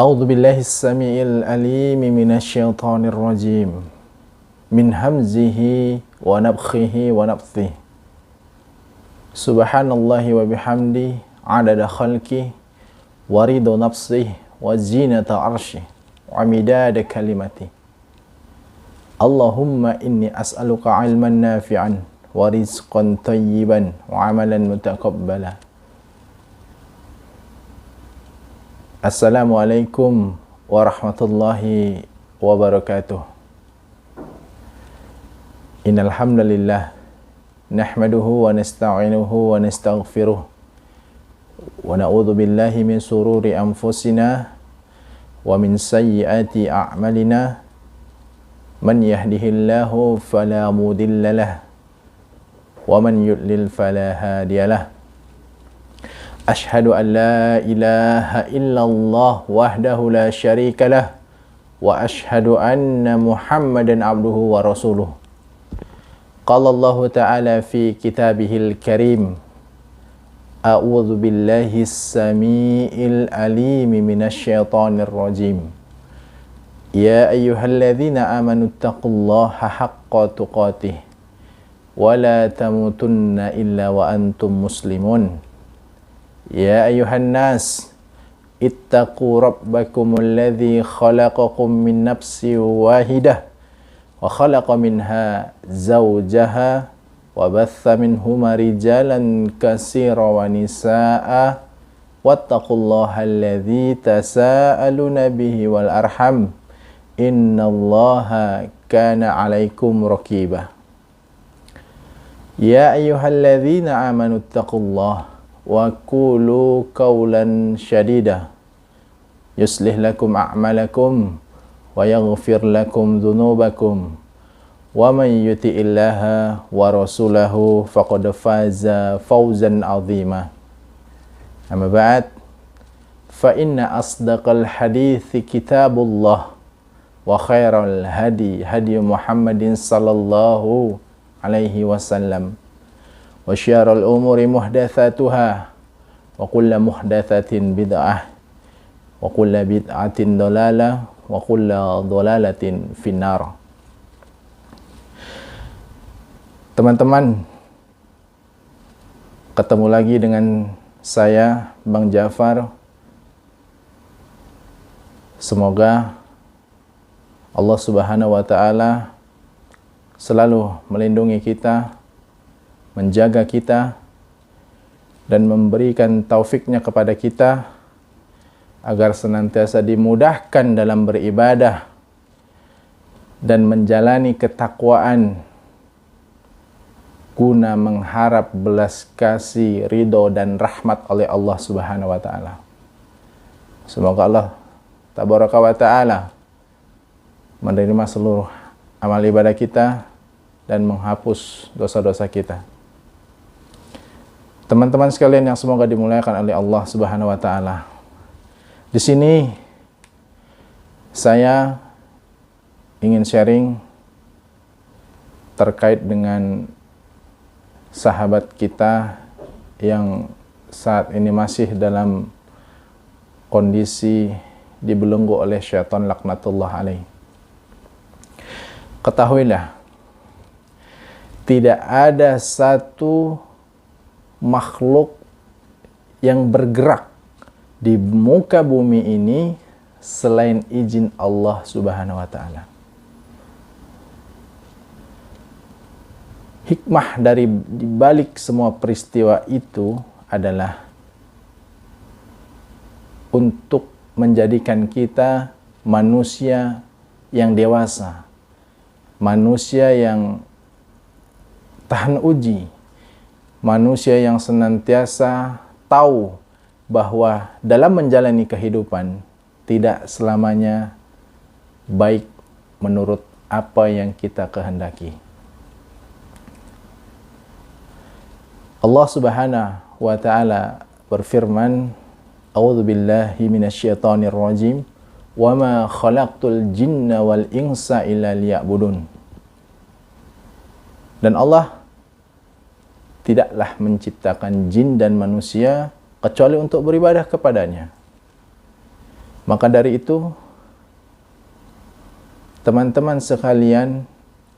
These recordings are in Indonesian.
A'udzu billahi as-sami'il alim minasyaitonir rajim. Min hamzihi wa nafthihi wa nafthihi. Subhanallahi wa bihamdi adada khalqi wa ridha nafsihi wa zinata arshi wa midada kalimati. Allahumma inni as'aluka ilman nafi'an wa rizqan tayyiban wa amalan mutaqabbala. Assalamualaikum warahmatullahi wabarakatuh. Innal hamdalillah nahmaduhu wa nasta'inuhu wa nastaghfiruh wa na'udzu billahi min sururi anfusina wa min sayyiati a'malina. Man yahdihillahu fala mudhillalah wa man yudlil fala hadiyalah. Ashhadu an la ilaha illallah wahdahu la syarika lah wa ashhadu anna Muhammadan abduhu wa rasuluh. Qala Allah ta'ala fi kitabihil karim. A'udzu billahi as-sami'il alim minasyaitonir rajim. Ya ayyuhalladzina amanu taqullaha haqqa tuqatih wa la tamutunna illa wa antum muslimun. Ya ayuhan nas, ittaqu rabbakumul ladzi khalaqakum min nafsin wahidah wa khalaqa minha zawjaha wa batha minhuma rijalan katsiran wa nisaa'a wattaqullaha alladzi tasaaluna bihi wal arham innallaha kana 'alaikum raqiba. Ya ayyuhalladzina amanu taqullaha wa qulu qawlan syadida yuslih lakum a'malakum wa yaghfir lakum dhunubakum wa man yuti'illaha wa rasulahu faqad faza fawzan 'azima. Amma ba'd, fa inna asdaqal hadithi kitabullah wa khairal hadi hadi Muhammadin sallallahu alaihi wasallam wa syarrul umuri muhdatsatuha wa kullu muhdatsatin bid'ah wa kullu bid'atin dhalalah wa kullu dhalalatin finnar. Teman-teman, ketemu lagi dengan saya Bang Jafar. Semoga Allah Subhanahu wa taala selalu melindungi kita, menjaga kita, dan memberikan taufiknya kepada kita agar senantiasa dimudahkan dalam beribadah dan menjalani ketakwaan guna mengharap belas kasih, ridho dan rahmat oleh Allah Subhanahu wa taala. Semoga Allah tabaraka wa taala menerima seluruh amal ibadah kita dan menghapus dosa-dosa kita. Teman-teman sekalian yang semoga dimuliakan oleh Allah Subhanahu wa taala. Di sini saya ingin sharing terkait dengan sahabat kita yang saat ini masih dalam kondisi dibelenggu oleh syaitan laknatullah alaih. Ketahuilah, tidak ada satu makhluk yang bergerak di muka bumi ini selain izin Allah Subhanahu wa taala. Hikmah dari balik semua peristiwa itu adalah untuk menjadikan kita manusia yang dewasa, manusia yang tahan uji, manusia yang senantiasa tahu bahwa dalam menjalani kehidupan tidak selamanya baik menurut apa yang kita kehendaki. Allah Subhanahu wa taala berfirman, A'udzu billahi minasyaitonir rajim, wa ma khalaqtul jinna wal insa illa liya'budun. Dan Allah tidaklah menciptakan jin dan manusia kecuali untuk beribadah kepadanya. Maka dari itu, teman-teman sekalian,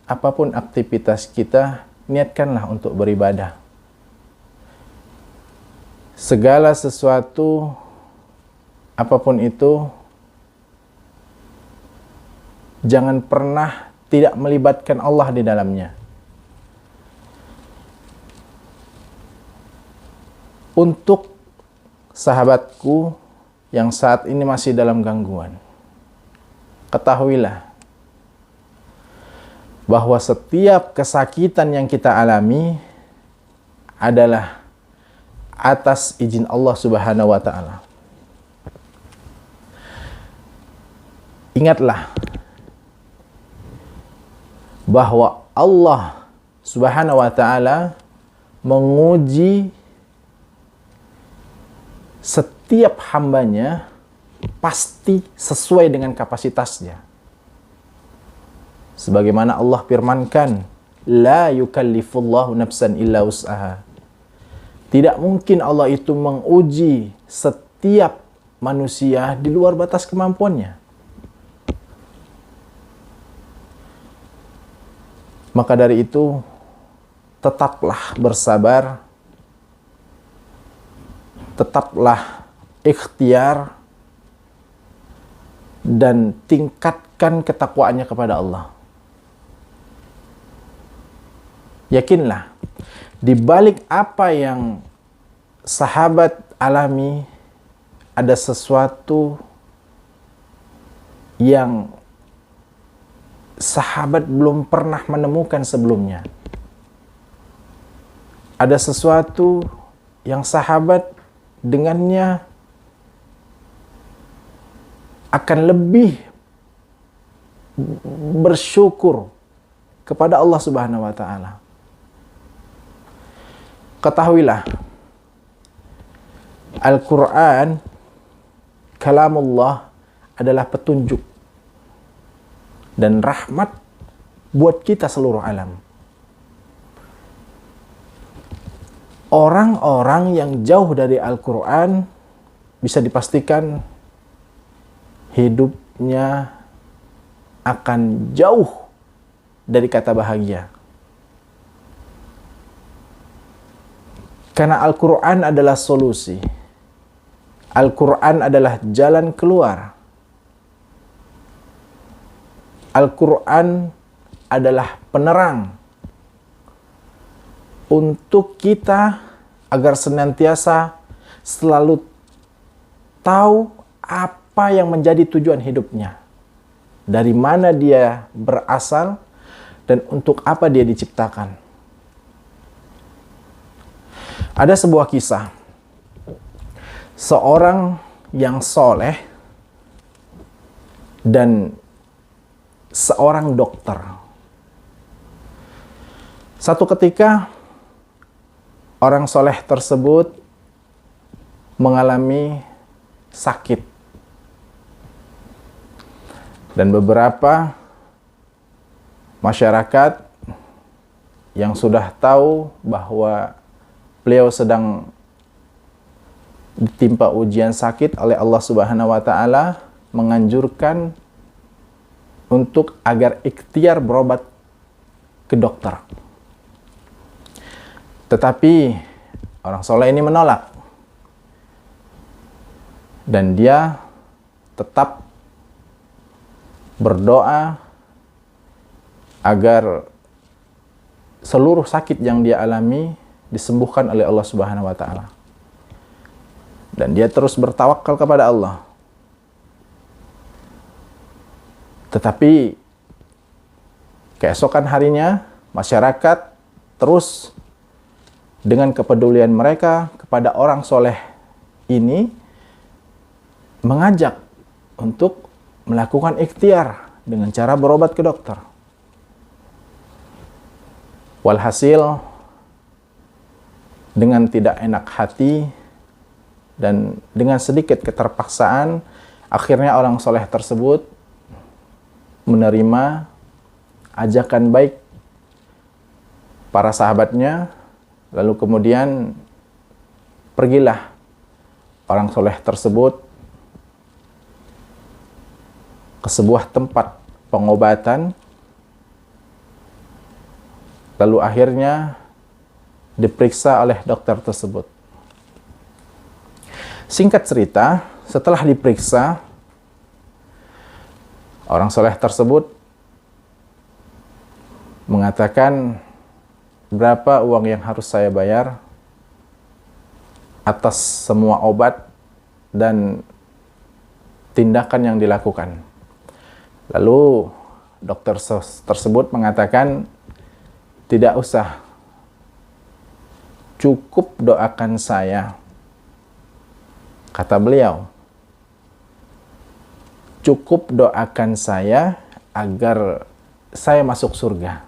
apapun aktivitas kita, niatkanlah untuk beribadah. Segala sesuatu, apapun itu, jangan pernah tidak melibatkan Allah di dalamnya. Untuk sahabatku yang saat ini masih dalam gangguan, ketahuilah bahwa setiap kesakitan yang kita alami adalah atas izin Allah Subhanahu wa Ta'ala. Ingatlah bahwa Allah Subhanahu wa Ta'ala menguji setiap hambanya pasti sesuai dengan kapasitasnya. Sebagaimana Allah firmankan, la yukallifullahu nafsan illa wus'aha. Tidak mungkin Allah itu menguji setiap manusia di luar batas kemampuannya. Maka dari itu, tetaplah bersabar, tetaplah ikhtiar, dan tingkatkan ketakwaannya kepada Allah. Yakinlah, di balik apa yang sahabat alami, ada sesuatu yang sahabat belum pernah menemukan sebelumnya. Ada sesuatu yang sahabat dengannya akan lebih bersyukur kepada Allah Subhanahu wa Ta'ala. Ketahuilah, Al-Quran, kalamullah, adalah petunjuk dan rahmat buat kita seluruh alam. Orang-orang yang jauh dari Al-Quran bisa dipastikan hidupnya akan jauh dari kata bahagia. Karena Al-Quran adalah solusi. Al-Quran adalah jalan keluar. Al-Quran adalah penerang untuk kita agar senantiasa selalu tahu apa yang menjadi tujuan hidupnya, dari mana dia berasal, dan untuk apa dia diciptakan. Ada sebuah kisah, seorang yang soleh dan seorang dokter. Satu ketika, orang soleh tersebut mengalami sakit. Dan beberapa masyarakat yang sudah tahu bahwa beliau sedang ditimpa ujian sakit oleh Allah Subhanahu wa Ta'ala, menganjurkan untuk agar ikhtiar berobat ke dokter. Tetapi orang soleh ini menolak. Dan dia tetap berdoa agar seluruh sakit yang dia alami disembuhkan oleh Allah Subhanahu wa Ta'ala. Dan dia terus bertawakal kepada Allah. Tetapi keesokan harinya, masyarakat terus dengan kepedulian mereka kepada orang soleh ini mengajak untuk melakukan ikhtiar dengan cara berobat ke dokter. Walhasil, dengan tidak enak hati dan dengan sedikit keterpaksaan, akhirnya orang soleh tersebut menerima ajakan baik para sahabatnya, lalu kemudian pergilah orang soleh tersebut sebuah tempat pengobatan, lalu akhirnya diperiksa oleh dokter tersebut. Singkat cerita, setelah diperiksa, orang soleh tersebut mengatakan, berapa uang yang harus saya bayar atas semua obat dan tindakan yang dilakukan. Lalu dokter tersebut mengatakan, tidak usah, cukup doakan saya. Kata beliau, cukup doakan saya agar saya masuk surga.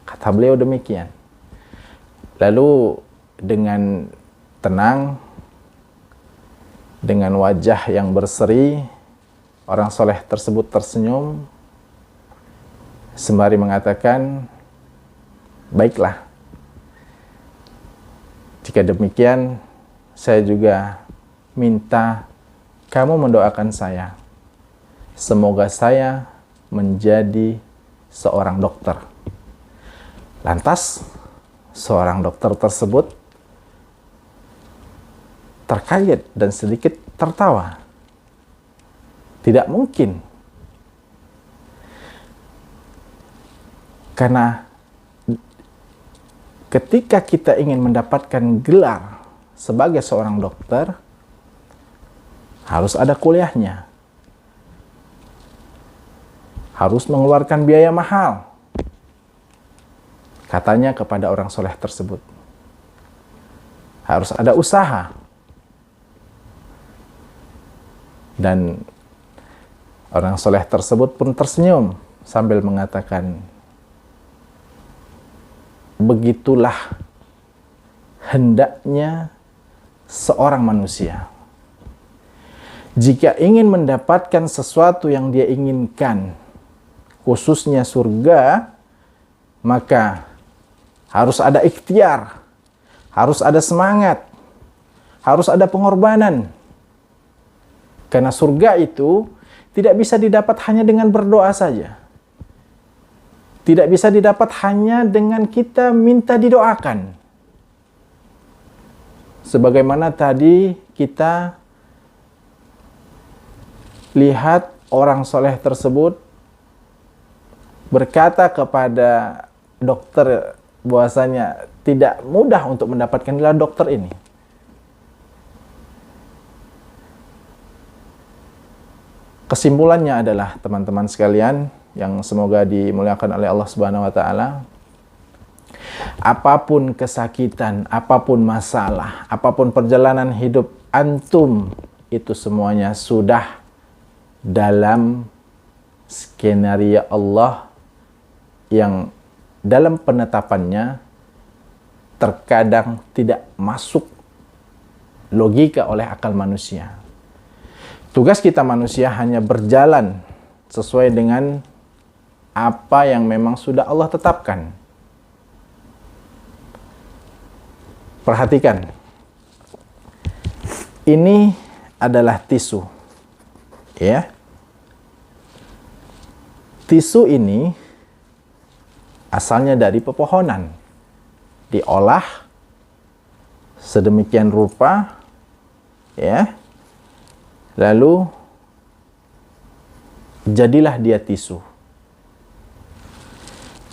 Kata beliau demikian. Lalu dengan tenang, dengan wajah yang berseri, orang soleh tersebut tersenyum sembari mengatakan, baiklah, jika demikian saya juga minta kamu mendoakan saya. Semoga saya menjadi seorang dokter. Lantas, seorang dokter tersebut terkaget dan sedikit tertawa. Tidak mungkin. Karena ketika kita ingin mendapatkan gelar sebagai seorang dokter, harus ada kuliahnya. Harus mengeluarkan biaya mahal. Katanya kepada orang soleh tersebut. Harus ada usaha. Dan orang soleh tersebut pun tersenyum sambil mengatakan, begitulah hendaknya seorang manusia. Jika ingin mendapatkan sesuatu yang dia inginkan, khususnya surga, maka harus ada ikhtiar, harus ada semangat, harus ada pengorbanan. Karena surga itu tidak bisa didapat hanya dengan berdoa saja. Tidak bisa didapat hanya dengan kita minta didoakan. Sebagaimana tadi kita lihat orang soleh tersebut berkata kepada dokter bahwasanya tidak mudah untuk mendapatkan gelar dokter ini. Kesimpulannya adalah, teman-teman sekalian yang semoga dimuliakan oleh Allah Subhanahu wa taala, apapun kesakitan, apapun masalah, apapun perjalanan hidup antum, itu semuanya sudah dalam skenario Allah yang dalam penetapannya terkadang tidak masuk logika oleh akal manusia. Tugas kita manusia hanya berjalan sesuai dengan apa yang memang sudah Allah tetapkan. Perhatikan. Ini adalah tisu. Ya. Tisu ini asalnya dari pepohonan. Diolah sedemikian rupa, ya. Lalu jadilah dia tisu.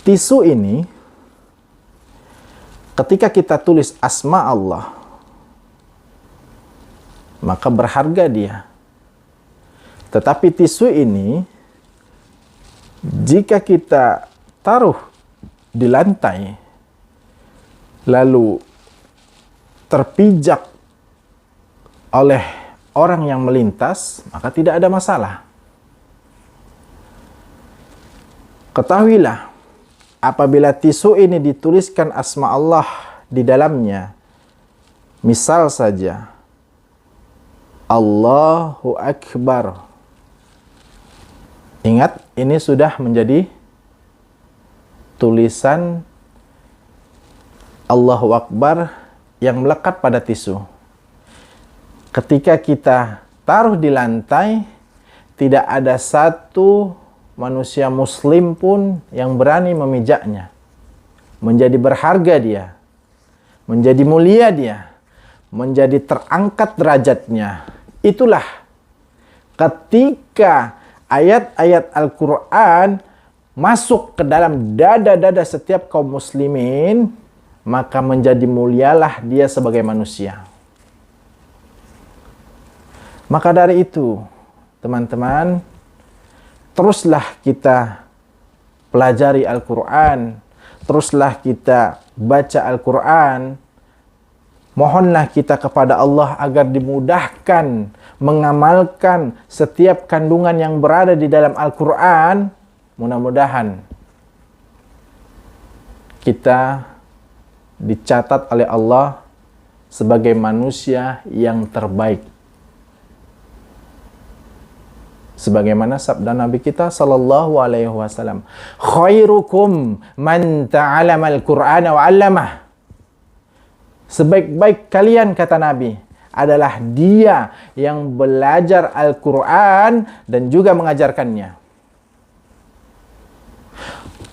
Tisu ini ketika kita tulis asma Allah, maka berharga dia. Tetapi tisu ini jika kita taruh di lantai lalu terpijak oleh orang yang melintas, maka tidak ada masalah. Ketahuilah, apabila tisu ini dituliskan asma Allah di dalamnya, misal saja, Allahu Akbar. Ingat, ini sudah menjadi tulisan Allahu Akbar yang melekat pada tisu. Ketika kita taruh di lantai, tidak ada satu manusia muslim pun yang berani memijaknya. Menjadi berharga dia, menjadi mulia dia, menjadi terangkat derajatnya. Itulah ketika ayat-ayat Al-Quran masuk ke dalam dada-dada setiap kaum muslimin, maka menjadi mulialah dia sebagai manusia. Maka dari itu, teman-teman, teruslah kita pelajari Al-Quran, teruslah kita baca Al-Quran. Mohonlah kita kepada Allah agar dimudahkan mengamalkan setiap kandungan yang berada di dalam Al-Quran. Mudah-mudahan kita dicatat oleh Allah sebagai manusia yang terbaik. Sebagaimana sabda Nabi kita sallallahu alaihi wasallam, khairukum man ta'allama al-Qur'ana wa 'allamah. Sebaik-baik kalian, kata Nabi, adalah dia yang belajar Al-Qur'an dan juga mengajarkannya.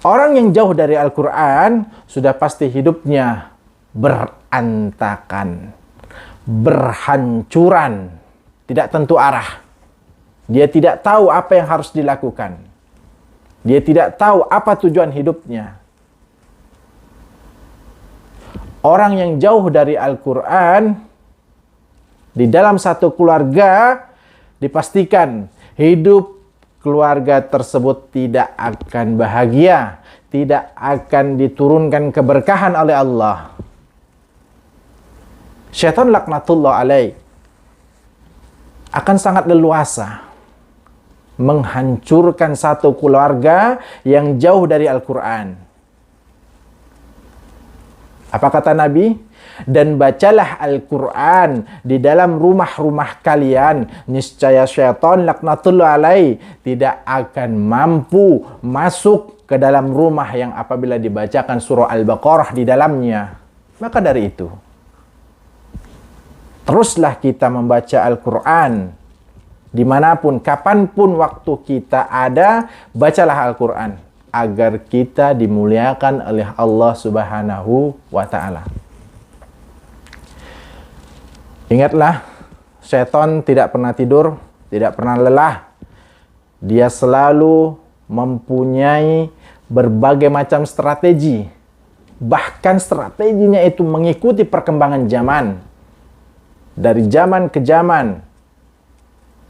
Orang yang jauh dari Al-Qur'an sudah pasti hidupnya berantakan, berhancuran, tidak tentu arah. Dia tidak tahu apa yang harus dilakukan. Dia tidak tahu apa tujuan hidupnya. Orang yang jauh dari Al-Quran, di dalam satu keluarga, dipastikan hidup keluarga tersebut tidak akan bahagia, tidak akan diturunkan keberkahan oleh Allah. Syaitan laknatullah alaih akan sangat leluasa menghancurkan satu keluarga yang jauh dari Al-Quran. Apa kata Nabi? Dan bacalah Al-Quran di dalam rumah-rumah kalian, niscaya syaitan laknatullah alaih tidak akan mampu masuk ke dalam rumah yang apabila dibacakan surah Al-Baqarah di dalamnya. Maka dari itu, teruslah kita membaca Al-Quran. Dimanapun, kapanpun waktu kita ada, bacalah Al-Quran agar kita dimuliakan oleh Allah Subhanahu wa Ta'ala. Ingatlah, syaitan tidak pernah tidur, tidak pernah lelah. Dia selalu mempunyai berbagai macam strategi. Bahkan strateginya itu mengikuti perkembangan zaman. Dari zaman ke zaman,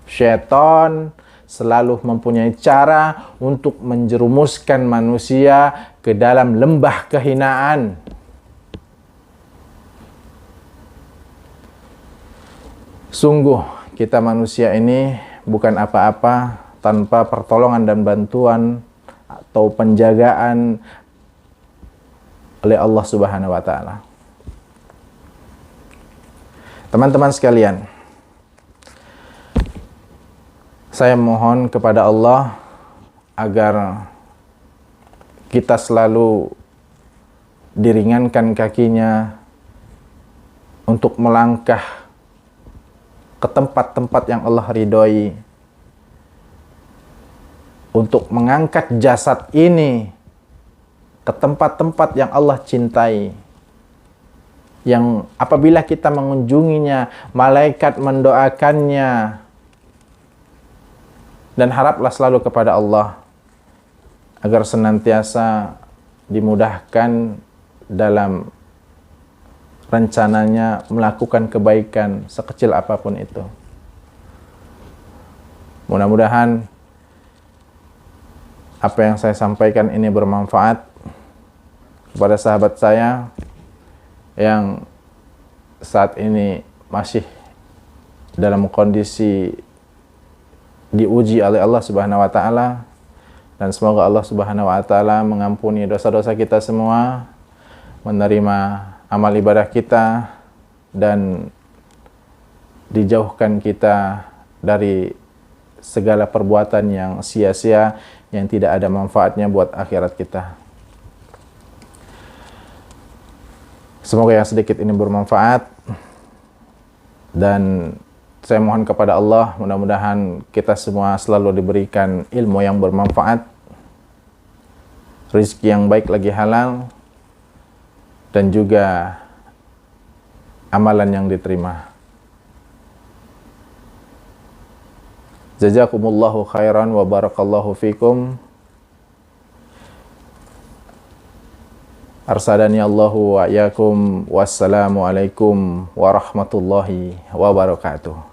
syaitan selalu mempunyai cara untuk menjerumuskan manusia ke dalam lembah kehinaan. Sungguh, kita manusia ini bukan apa-apa tanpa pertolongan dan bantuan atau penjagaan oleh Allah Subhanahu wa Ta'ala. Teman-teman sekalian, saya mohon kepada Allah agar kita selalu diringankan kakinya untuk melangkah ke tempat-tempat yang Allah ridhoi, untuk mengangkat jasad ini ke tempat-tempat yang Allah cintai, yang apabila kita mengunjunginya, malaikat mendoakannya. Dan haraplah selalu kepada Allah agar senantiasa dimudahkan dalam rencananya melakukan kebaikan sekecil apapun itu. Mudah-mudahan apa yang saya sampaikan ini bermanfaat kepada sahabat saya yang saat ini masih dalam kondisi diuji oleh Allah Subhanahu wa Ta'ala, dan semoga Allah Subhanahu wa Ta'ala mengampuni dosa-dosa kita semua, menerima amal ibadah kita, dan dijauhkan kita dari segala perbuatan yang sia-sia yang tidak ada manfaatnya buat akhirat kita. Semoga yang sedikit ini bermanfaat, dan saya mohon kepada Allah, mudah-mudahan kita semua selalu diberikan ilmu yang bermanfaat, rezeki yang baik lagi halal, dan juga amalan yang diterima. Jazakumullahu khairan wa barakallahu fikum. Arsadani Allahu wa iyyakum. Wassalamu alaikum warahmatullahi wabarakatuh.